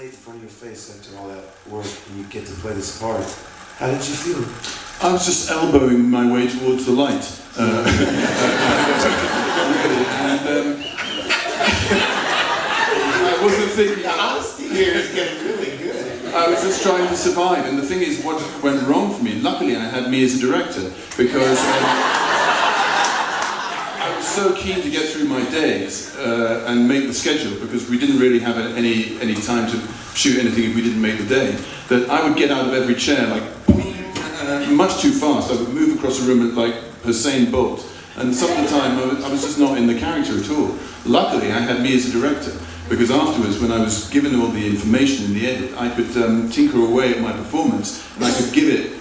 In front of your face after all that work and you get to play this part. How did you feel? I was just elbowing my way towards the light. And I wasn't thinking... The honesty here is getting really good. I was just trying to survive, and the thing is, what went wrong for me, luckily I had me as a director, because I was so keen to get through my days and make the schedule, because we didn't really have any time to shoot anything if we didn't make the day, that I would get out of every chair like much too fast. I would move across the room like Usain Bolt, and some of the time I was just not in the character at all. Luckily I had me as a director, because afterwards, when I was given all the information in the edit, I could tinker away at my performance, and I could give it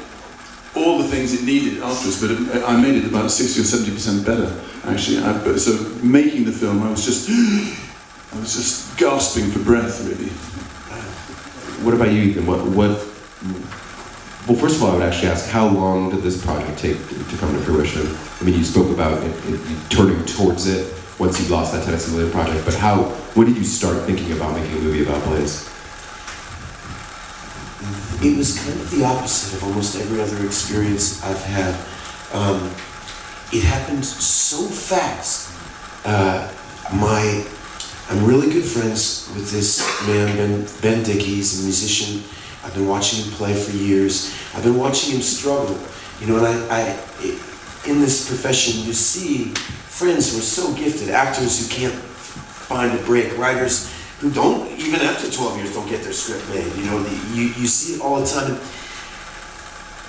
all the things it needed afterwards, but I made it about 60 or 70% better, actually. So making the film, I was just gasping for breath, really. What about you, Ethan? Well, first of all, I would actually ask, how long did this project take to come to fruition? I mean, you spoke about it turning towards it once you lost that Tennessee Williams project, but when did you start thinking about making a movie about Blaze? It was kind of the opposite of almost every other experience I've had. It happened so fast. I'm really good friends with this man, Ben Dickey. He's a musician. I've been watching him play for years. I've been watching him struggle. You know, and I in this profession, you see friends who are so gifted, actors who can't find a break, writers who don't, even after 12 years, don't get their script made. You know, you see it all the time.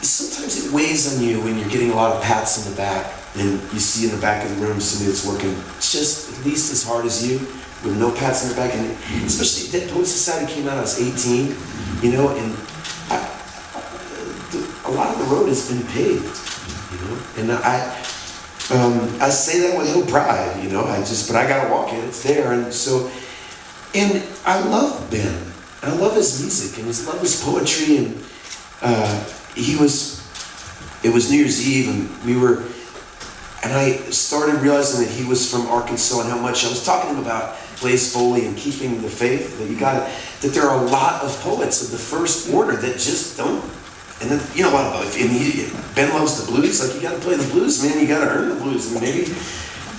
Sometimes it weighs on you when you're getting a lot of pats on the back, and you see in the back of the room somebody that's working just at least as hard as you, with no pats on the back. And especially Dead Poets Society came out, I was 18, you know, and a lot of the road has been paved, you know, and I say that with no pride, you know, but I gotta walk it, it's there. And I love Ben, and I love his music, and I love his poetry, and it was New Year's Eve, and I started realizing that he was from Arkansas, and how much I was talking to him about Blaze Foley and keeping the faith, that there are a lot of poets of the first order that just don't. And then, you know, Ben loves the blues. Like, you got to play the blues, man. You got to earn the blues. And maybe it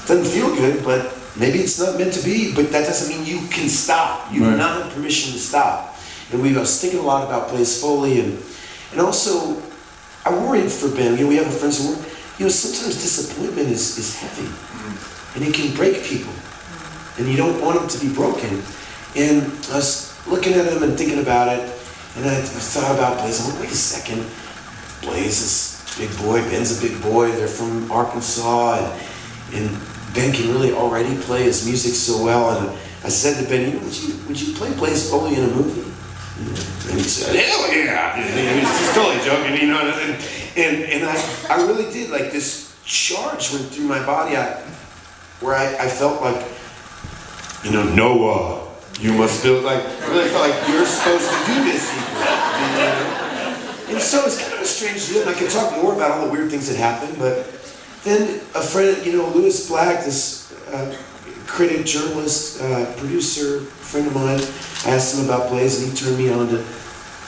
doesn't feel good, but maybe it's not meant to be. But that doesn't mean you can stop. You do not have permission to stop. And I was thinking a lot about Blaze Foley, and also I worried for Ben. You know, we have friends who work. You know, sometimes disappointment is heavy, and it can break people, and you don't want them to be broken. And I was looking at him and thinking about it. And I thought about Blaze. I'm like, wait a second. Blaze is a big boy. Ben's a big boy. They're from Arkansas. And Ben can really already play his music so well. And I said to Ben, you know, would you play Blaze Foley in a movie? And he said, hell yeah. And he's just totally joking, you know. And I really did. Like, this charge went through my body where I felt like, you know, Noah. You must feel like, I really felt like you're supposed to do this, you know? And so it's kind of a strange deal, and I could talk more about all the weird things that happened, but then a friend, you know, Lewis Black, this critic, journalist, producer, friend of mine, I asked him about Blaze, and he turned me on to,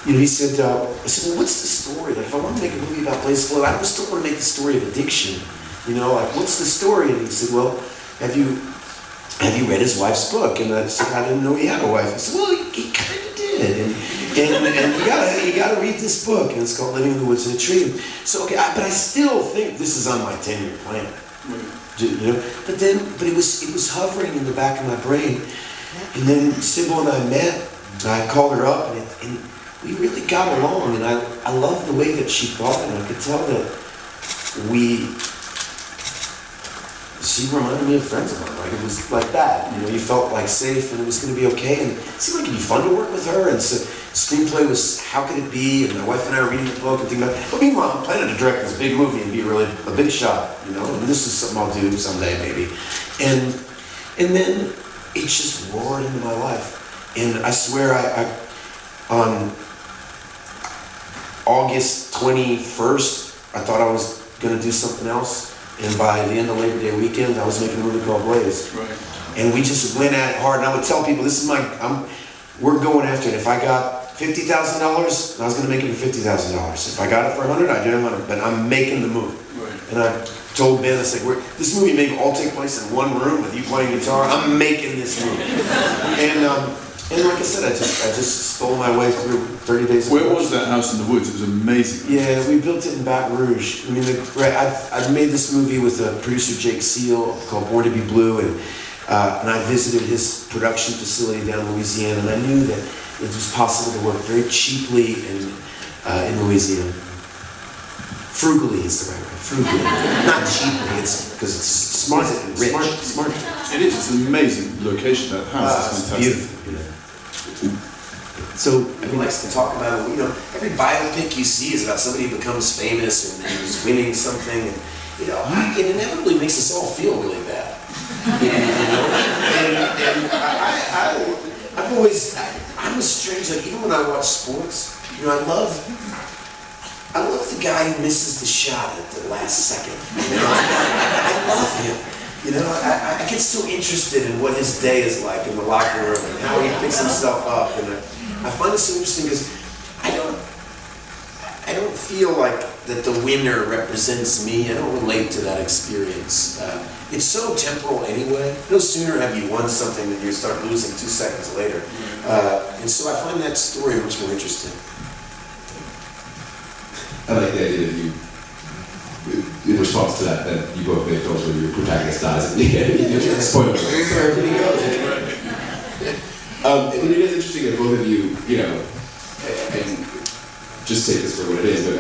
you know, he said, well, what's the story? Like, if I want to make a movie about Blaze Foley, I just don't want to make the story of addiction, you know, like, what's the story? And he said, well, have you read his wife's book? And I said, I didn't know he had a wife. He said, well, he kind of did. And you gotta read this book. And it's called Living in the Woods in a Tree. So, okay, but I still think this is on my 10-year plan. You know? But it was hovering in the back of my brain. And then Sybil and I met. And I called her up, and we really got along. And I loved the way that she thought, and I could tell that she reminded me of friends of mine. Like, it was like that. You know, you felt like safe, and it was going to be okay. And it seemed like it'd be fun to work with her. And so, screenplay was how could it be? And my wife and I were reading the book and thinking about it. But meanwhile, I'm planning to direct this big movie and be really a big shot. You know, and this is something I'll do someday maybe. And then it just roared into my life. And I swear, on August 21st, I thought I was going to do something else. And by the end of Labor Day weekend, I was making a movie called Blaze. Right. And we just went at it hard. And I would tell people, this is we're going after it. If I got $50,000, I was going to make it for $50,000. If I got it for 100, I did 100. But I'm making the movie. Right. And I told Ben, I said, this movie may all take place in one room with you playing guitar. I'm making this movie. And like I said, I just stole my way through 30 days. Where was that house in the woods? It was amazing. Yeah, we built it in Baton Rouge. I mean, I made this movie with producer Jake Seal called Born to Be Blue, and I visited his production facility down in Louisiana, and I knew that it was possible to work very cheaply in Louisiana. Frugally is the right word. Frugally, not cheaply. It's because it's smart and rich. Smart. It is. It's an amazing location. That house is It's fantastic. beautiful. You know. So everyone likes to talk about it. You know, every biopic you see is about somebody who becomes famous and who's winning something, and you know, it inevitably makes us all feel really bad. You know? And I'm a strange. Like even when I watch sports, you know, I love the guy who misses the shot at the last second. You know, I love him. You know, I get so interested in what his day is like in the locker room and how he picks himself up, and I find it so interesting because I don't feel like that the winner represents me. I don't relate to that experience. It's so temporal anyway. No sooner have you won something than you start losing 2 seconds later, and so I find that story much more interesting. I like the idea that you, in response to that you both made films where your protagonist dies at the end. Spoiler alert. Sorry, here we go. I mean, it is interesting that both of you, you know, and just take this for what it is, but